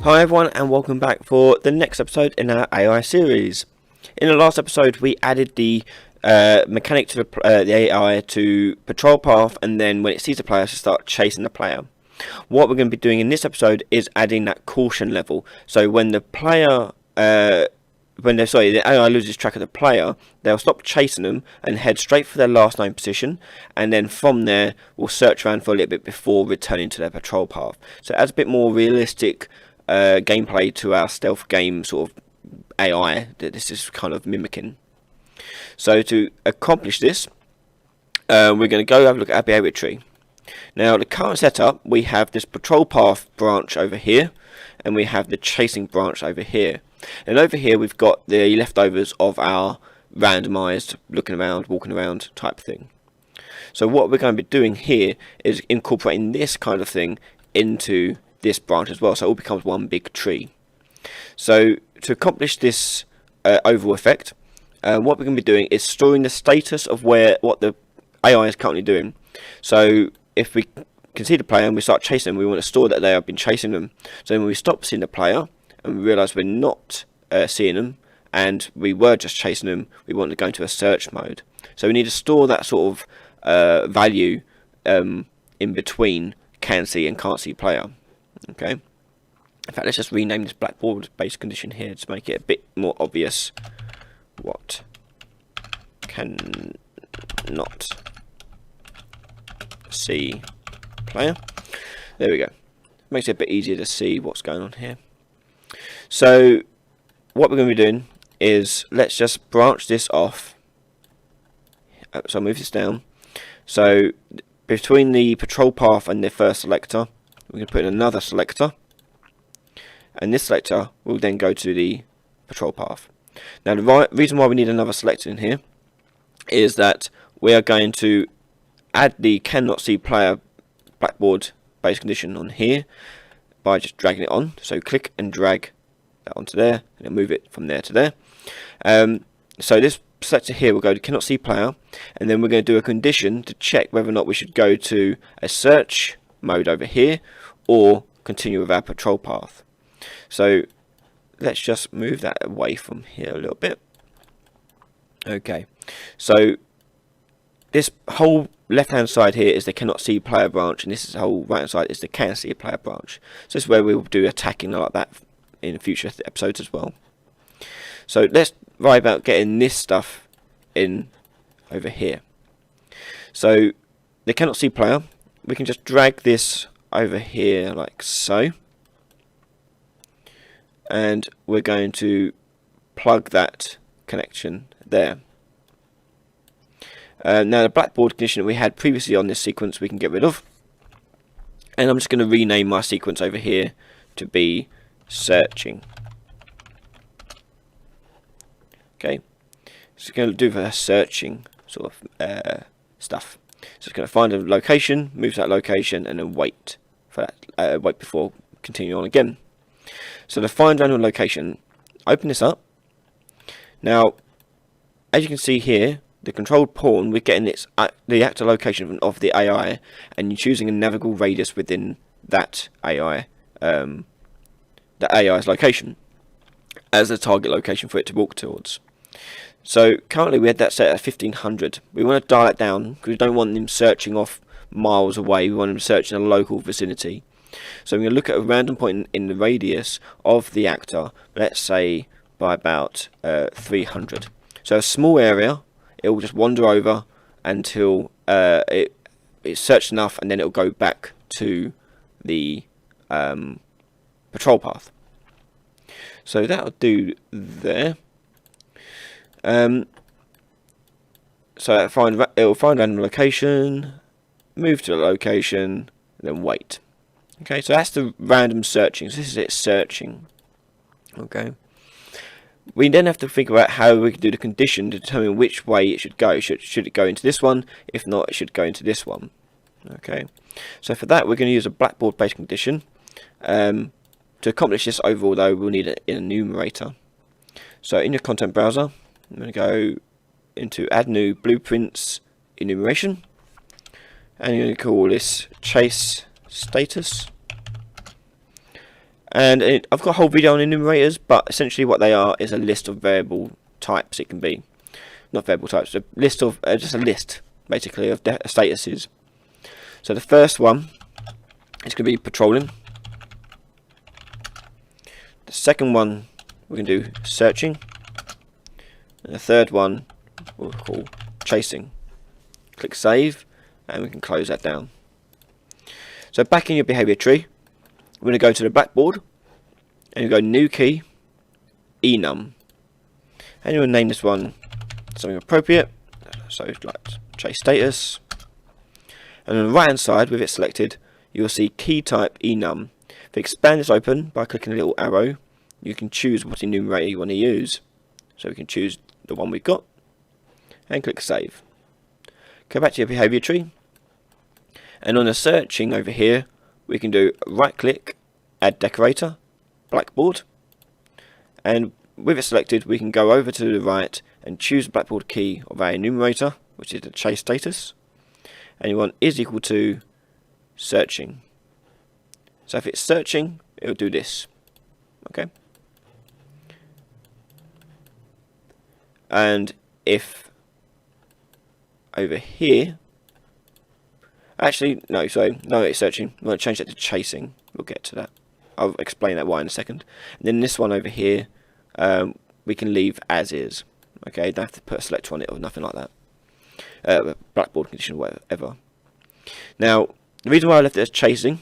Hi everyone, and welcome back for the next episode in our AI series. In the last episode we added the mechanic to the AI to patrol path, and then when it sees the player to start chasing the player. What we're going to be doing in this episode is adding that caution level. So when the player the AI loses track of the player, they'll stop chasing them and head straight for their last known position, and then from there we'll search around for a little bit before returning to their patrol path. So it adds a bit more realistic gameplay to our stealth game sort of AI that this is kind of mimicking. So to accomplish this, we're going to go have a look at our behaviour tree. Now, the current setup, we have this patrol path branch over here, and we have the chasing branch over here. And over here we've got the leftovers of our randomised looking around, walking around type thing. So what we're going to be doing here is incorporating this kind of thing into this branch as well, so it all becomes one big tree. So to accomplish this overall effect, what we're going to be doing is storing the status of what the AI is currently doing. So if we can see the player and we start chasing them, we want to store that they have been chasing them. So when we stop seeing the player and we realise we're not seeing them and we were just chasing them, we want to go into a search mode. So we need to store that sort of value in between can see and can't see player. Okay. In fact, let's just rename this blackboard base condition here to make it a bit more obvious. What can not see player. There we go. Makes it a bit easier to see what's going on here. So what we're going to be doing is let's just branch this off. So I'll move this down. So between the patrol path and the first selector, we're going to put in another selector, and this selector will then go to the patrol path. Now the reason why we need another selector in here is that we are going to add the cannot see player blackboard base condition on here by just dragging it on. So click and drag that onto there, and then move it from there to there. So this selector here will go to cannot see player, and then we're going to do a condition to check whether or not we should go to a search mode over here or continue with our patrol path. So let's just move that away from here a little bit. Okay, so this whole left hand side here is the cannot see player branch, and this is the whole right hand side is the can see player branch. So this is where we'll do attacking like that in future episodes as well. So let's worry about getting this stuff in over here. So the cannot see player, we can just drag this over here like so, and we're going to plug that connection there. Now the blackboard condition that we had previously on this sequence we can get rid of, and I'm just going to rename my sequence over here to be searching. Okay, so it's going to do for searching sort of stuff. So it's going to find a location, move to that location, and then wait for that. Wait before continuing on again. So to find random location, open this up. Now, as you can see here, the controlled pawn, we're getting the active location of the AI, and you're choosing a navigable radius within that AI, the AI's location, as a target location for it to walk towards. So currently we had that set at 1500. We want to dial it down because we don't want them searching off miles away. We want them searching a local vicinity. So I'm going to look at a random point in the radius of the actor, let's say by about 300. So a small area, it will just wander over until it's searched enough, and then it will go back to the patrol path. So that'll do there. So it will find random location, move to the location, and then wait. Okay, so that's the random searching. So this is it searching. Okay. We then have to think about how we can do the condition to determine which way it should go. Should it go into this one? If not, it should go into this one. Okay. So for that, we're going to use a blackboard-based condition. To accomplish this overall, though, we'll need an enumerator. So in your content browser, I'm going to go into Add New Blueprints Enumeration, and you're going to call this Chase Status. And I've got a whole video on enumerators, but essentially what they are is a list of variable types. It can be not variable types, a list of just a list basically of statuses. So the first one is going to be patrolling. The second one we can do searching, and the third one we'll call chasing. Click save, and we can close that down. So back in your behaviour tree, we're going to go to the blackboard, and you go new key, Enum, and you'll name this one something appropriate, so like chase status. And on the right hand side, with it selected, you will see key type Enum. If you expand this open by clicking the little arrow, you can choose what enumerator you want to use. So we can choose the one we've got, and click save. Go back to your behaviour tree, and on the searching over here, we can do right click, add decorator, blackboard, and with it selected, we can go over to the right and choose the blackboard key of our enumerator, which is the chase status, and you want is equal to searching. So if it's searching, it'll do this. Okay. And if over here, actually no, sorry, no, it's searching. I'm going to change that to chasing. We'll get to that. I'll explain that why in a second. And then this one over here, we can leave as is. Okay, don't have to put a selector on it or nothing like that. Blackboard condition, whatever. Now, the reason why I left it as chasing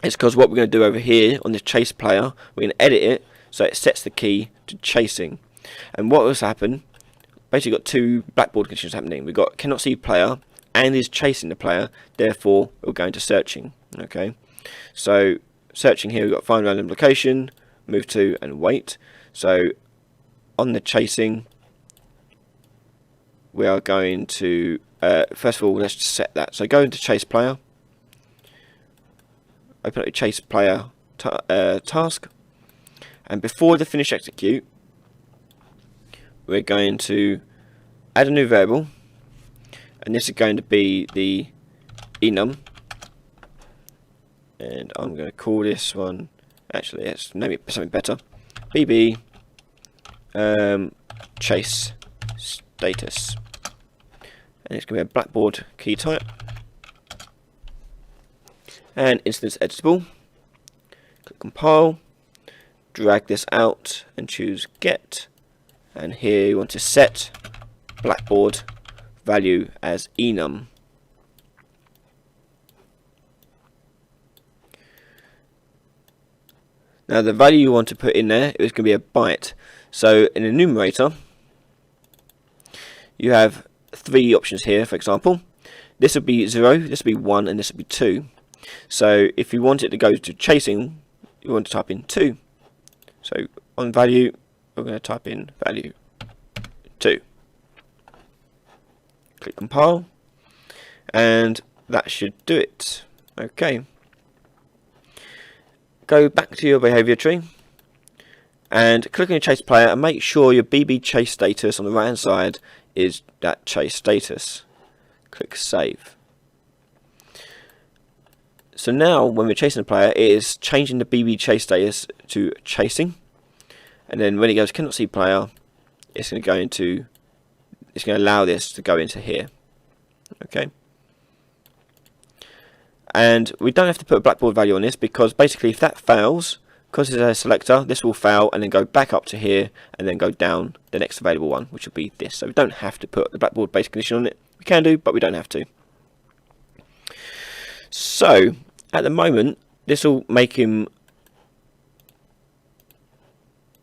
is because what we're going to do over here on this chase player, we're going to edit it so it sets the key to chasing. And what will happen? Basically, got two blackboard conditions happening. We've got cannot see player and is chasing the player. Therefore, we're going to searching. Okay, so searching here, we've got find random location, move to, and wait. So on the chasing, we are going to first of all, let's just set that. So go into chase player, open up your chase player task, and before the finish execute, we're going to add a new variable, and this is going to be the enum, and I'm going to call this one, actually let's name it something better, bb chase status, and it's going to be a blackboard key type and instance editable. Click compile, drag this out and choose get, and here you want to set blackboard value as enum. Now the value you want to put in there is going to be a byte. So in the enumerator, you have three options here. For example, this would be 0, this would be 1, and this would be 2. So if you want it to go to chasing, you want to type in 2. So on value, we're going to type in value 2. Click compile, and that should do it. Okay. Go back to your behaviour tree and click on your chase player and make sure your BB chase status on the right hand side is that chase status. Click save. So now when we're chasing the player, it is changing the BB chase status to chasing, and then when it goes cannot see player, it's going to go into, it's going to allow this to go into here. Okay. And we don't have to put a blackboard value on this, because basically if that fails, because it's a selector, this will fail and then go back up to here and then go down the next available one, which will be this. So we don't have to put the blackboard base condition on it. We can do, but we don't have to. So at the moment, this will make him,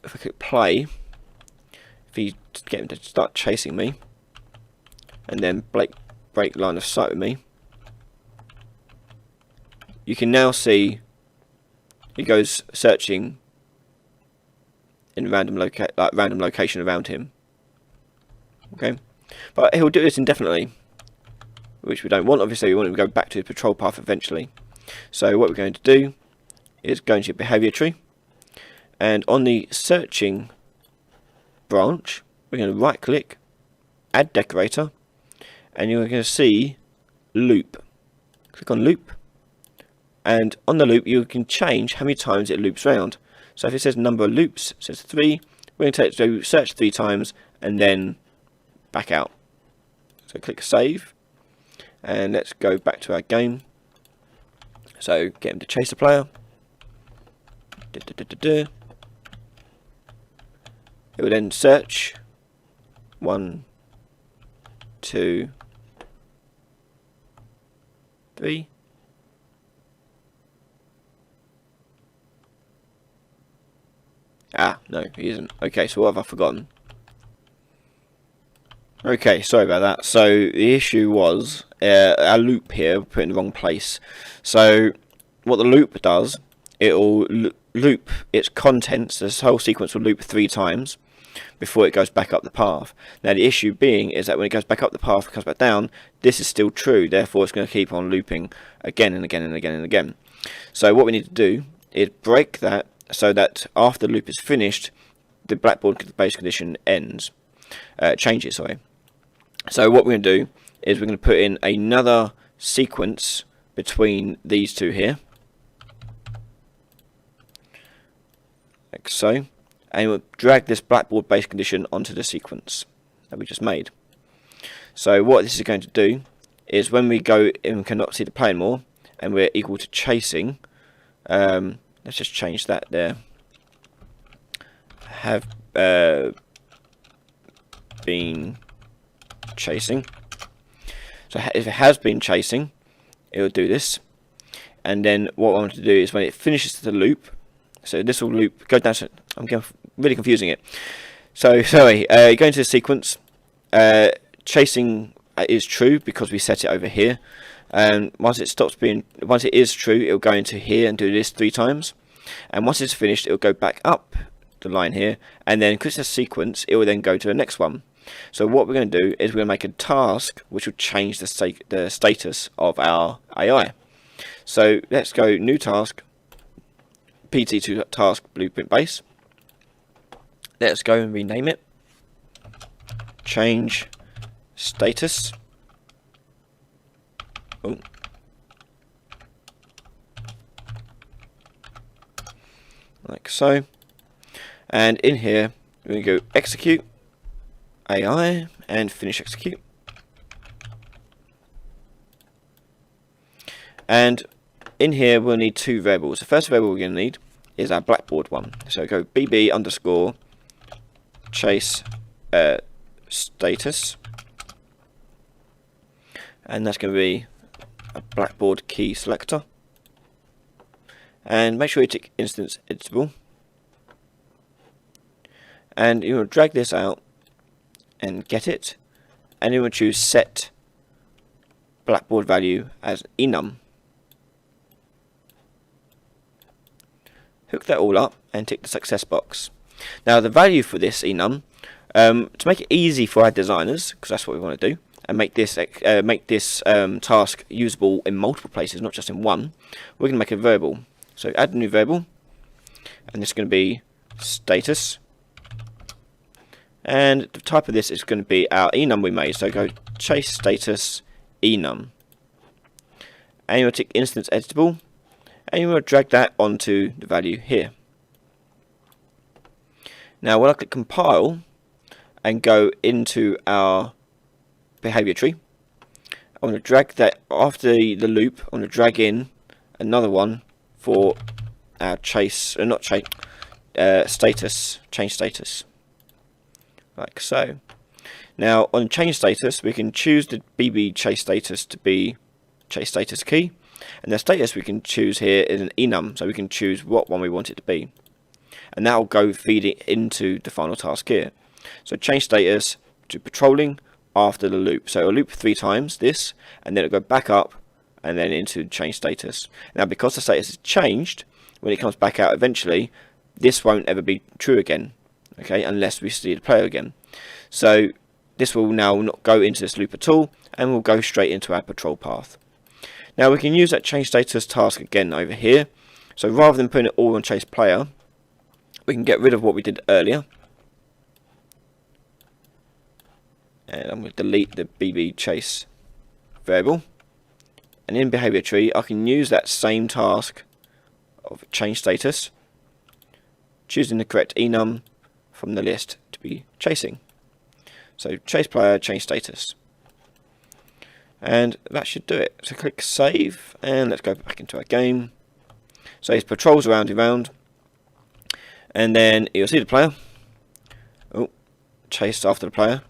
if I click play, if he get him to start chasing me and then break line of sight with me, you can now see he goes searching in random location around him. Okay, but he'll do this indefinitely, which we don't want. Obviously, we want him to go back to his patrol path eventually. So what we're going to do is go into your behaviour tree, and on the searching branch, we're going to right click, add decorator, and you're going to see loop. Click on loop, and on the loop you can change how many times it loops round. So if it says number of loops, it says 3, we're going to do search 3 times and then back out. So click save, and let's go back to our game. So get him to chase the player. It will then search 1, 2, 3. Ah, no, he isn't. Okay, so what have I forgotten? Okay, sorry about that. So the issue was our loop here put in the wrong place. So what the loop does, it'll loop its contents. This whole sequence will loop 3 times before it goes back up the path. Now the issue being is that when it goes back up the path and comes back down, this is still true. Therefore, it's going to keep on looping again and again and again and again. So what we need to do is break that so that after the loop is finished, the blackboard base condition changes. Sorry. So what we're going to do is we're going to put in another sequence between these two here, like so, and we'll drag this blackboard base condition onto the sequence that we just made. So what this is going to do is when we go and we cannot see the player anymore, and we're equal to chasing, let's just change that there. Have been chasing. So if it has been chasing, it will do this. And then what I want to do is when it finishes the loop, so this will loop, go down, I'm really confusing it. So sorry, go into the sequence, chasing is true because we set it over here. And once it is true, it will go into here and do this 3 times. And once it's finished, it will go back up the line here, and then because it's a sequence, it will then go to the next one. So what we're going to do is we're going to make a task which will change the status of our AI. So let's go new task, PT to task blueprint base. Let's go and rename it. Change status. Oh. Like so. And in here, we're going to go execute AI and finish execute. And in here, we'll need 2 variables. The first variable we're going to need is our blackboard one. So go bb underscore chase status. And that's going to be a blackboard key selector. And make sure you tick instance editable. And you will drag this out and get it, and you will choose set blackboard value as enum. Hook that all up and tick the success box. Now the value for this enum, to make it easy for our designers, because that's what we want to do, and make this task usable in multiple places, not just in one, we're going to make a variable. So add a new variable, and this is going to be status. And the type of this is going to be our enum we made. So go chase status enum. And you will tick instance editable. And you will drag that onto the value here. Now when I click compile and go into our behaviour tree, I want to drag that after the loop. I want to drag in another one for our chase, not chase, status, change status. Like so. Now on change status, we can choose the BB chase status to be chase status key, and the status we can choose here is an enum, so we can choose what one we want it to be, and that will go feed it into the final task here. So change status to patrolling after the loop, so it'll loop 3 times this, and then it'll go back up and then into change status. Now because the status is changed, when it comes back out eventually, this won't ever be true again. Okay, unless we see the player again. So this will now not go into this loop at all, and we'll go straight into our patrol path. Now we can use that change status task again over here. So rather than putting it all on chase player, we can get rid of what we did earlier. And I'm going to delete the BB chase variable. and in behaviour tree I can use that same task of change status, choosing the correct enum from the list to be chasing. So chase player, change status, and that should do it. So click save, and let's go back into our game. So his patrols around and round, and then you'll see the player. Oh, chase after the player.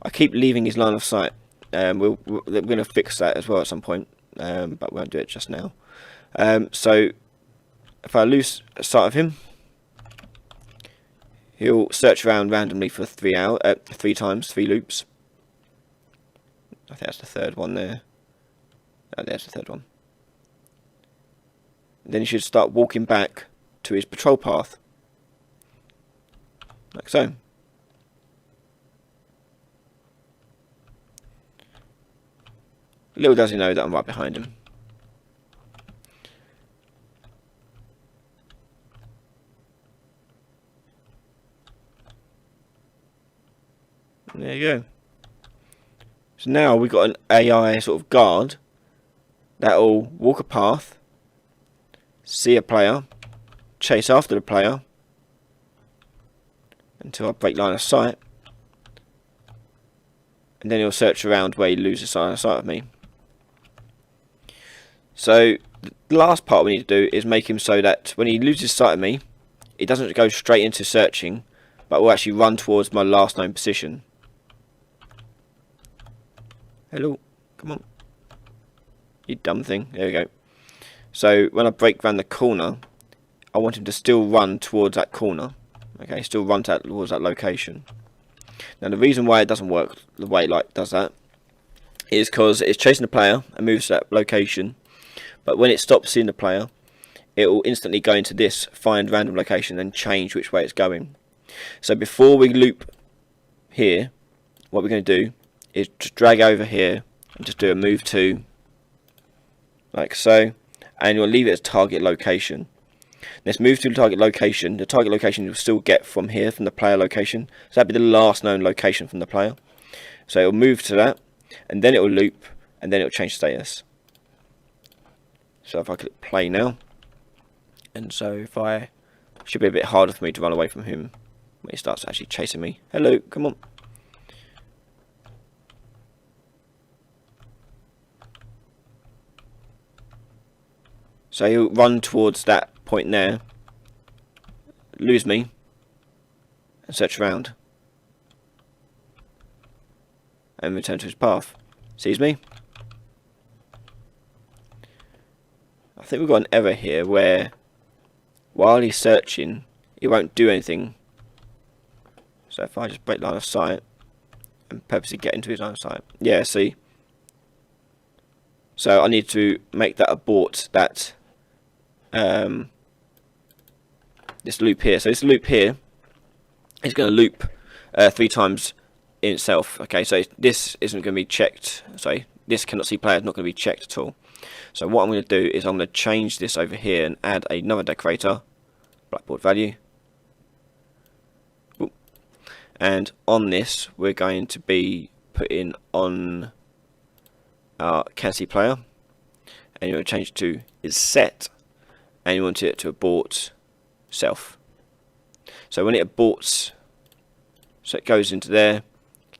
I keep leaving his line of sight. We're going to fix that as well at some point, but we won't do it just now. So if I lose sight of him, he'll search around randomly for 3 times, 3 loops. I think that's the third one there. Oh, there's the third one. Then he should start walking back to his patrol path, like so. Little does he know that I'm right behind him. There you go. So now we've got an AI sort of guard that'll walk a path, see a player, chase after the player until I break line of sight, and then he'll search around where he loses line of sight of me. So the last part we need to do is make him so that when he loses sight of me, it doesn't go straight into searching, but will actually run towards my last known position. Hello, come on. You dumb thing. There we go. So when I break around the corner, I want him to still run towards that corner. Okay, still run towards that location. Now the reason why it doesn't work the way it does that is because it's chasing the player and moves to that location, but when it stops seeing the player, it will instantly go into this find random location and change which way it's going. So before we loop here, what we're going to do is just drag over here and just do a move to, like so, and you'll leave it as target location. Let's move to the target location. The target location you'll still get from here, from the player location. So that'll be the last known location from the player. So it'll move to that, and then it will loop, and then it will change status. So if I click play now, and so if I, should be a bit harder for me to run away from him when he starts actually chasing me. Hello, come on. So he'll run towards that point there, lose me, and search around, and return to his path. Sees me. I think we've got an error here where while he's searching, he won't do anything. So if I just break line of sight and purposely get into his line of sight. Yeah, see. So I need to make that abort that this loop here. So this loop here is going to loop 3 times in itself. Okay, so this isn't going to be checked. So this cannot see player is not going to be checked at all. So what I'm going to do is I'm going to change this over here and add another decorator, blackboard value. Ooh. And on this we're going to be putting on our can see player, and you're going to change it to is set, and you want it to abort self. So when it aborts, so it goes into there,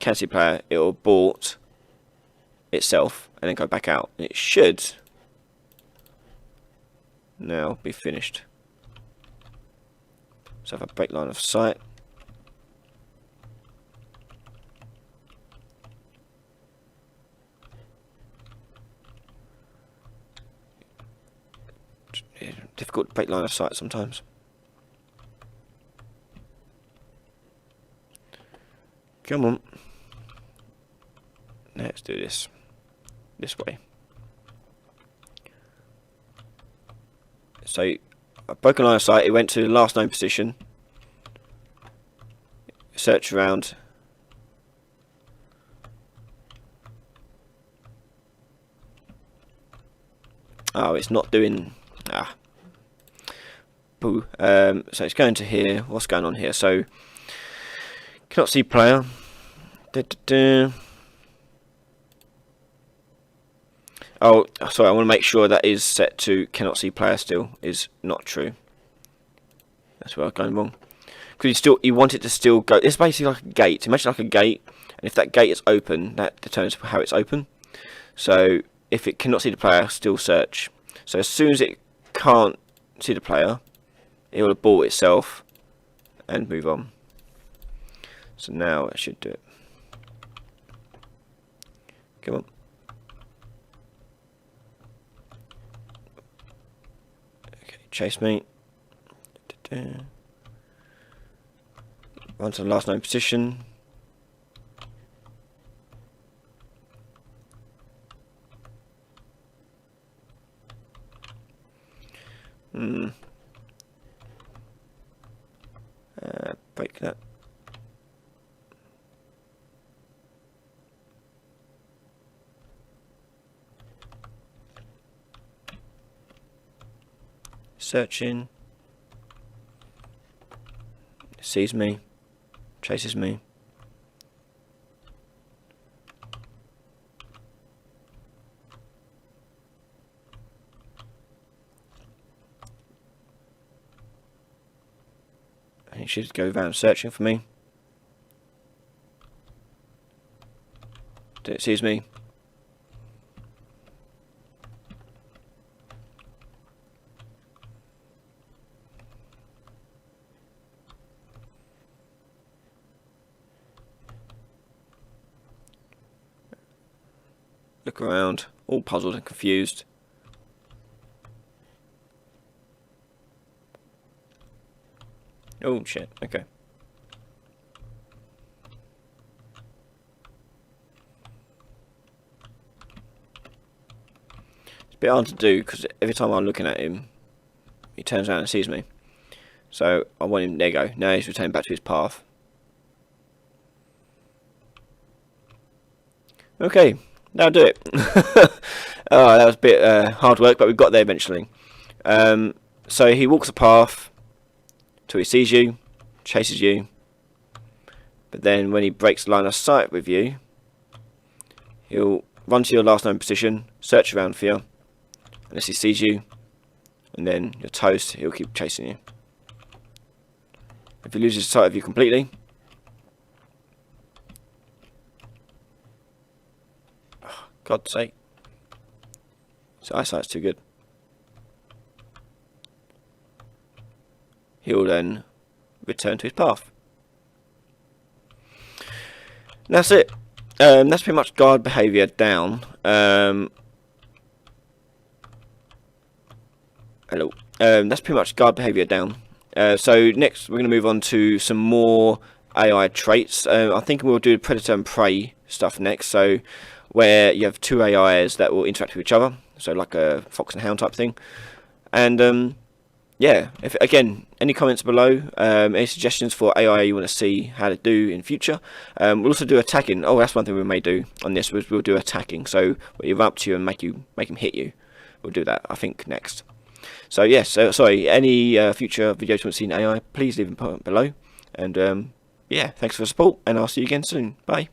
can see player, it will abort itself and then go back out, and it should now be finished. So if I break line of sight, difficult to break line of sight sometimes. Come on, let's do this way. So I've broken line of sight, it went to the last known position, search around, oh, it's not doing, boo. So it's going to here. What's going on here? So cannot see player. Oh, sorry, I want to make sure that is set to cannot see player still is not true. That's where I'm going wrong. Because you want it to still go. It's basically like a gate. Imagine like a gate, and if that gate is open, that determines how it's open. So if it cannot see the player, still search. So as soon as it can't see the player, it will abort itself and move on. So now I should do it. Come on. Okay, chase me. Run to the last known position. Break that. Searching. Sees me. Chases me. And he should go around searching for me. It sees me. Look around, all puzzled and confused. Oh shit, okay. It's a bit hard to do because every time I'm looking at him, he turns around and sees me. So I want him, there you go, now he's returning back to his path. Okay, that'll do it. Oh, that was a bit hard work, but we got there eventually. So he walks a path till he sees you, chases you, but then when he breaks line of sight with you, he'll run to your last known position, search around for you, unless he sees you, and then you're toast, he'll keep chasing you. If he loses sight of you completely, oh, God's sake, his eyesight's too good. He'll then return to his path. And that's it. That's pretty much guard behaviour down. Hello. That's pretty much guard behaviour down. So next we're going to move on to some more AI traits. I think we'll do predator and prey stuff next. So where you have two AIs that will interact with each other. So like a fox and hound type thing. And yeah, if again, any comments below, any suggestions for AI you want to see how to do in future. We'll also do attacking. Oh, that's one thing we may do on this. We'll do attacking. So you run up to you and make him hit you. We'll do that, I think, next. So yes, sorry, any future videos you want to see in AI, please leave them below. And yeah, thanks for the support, and I'll see you again soon. Bye.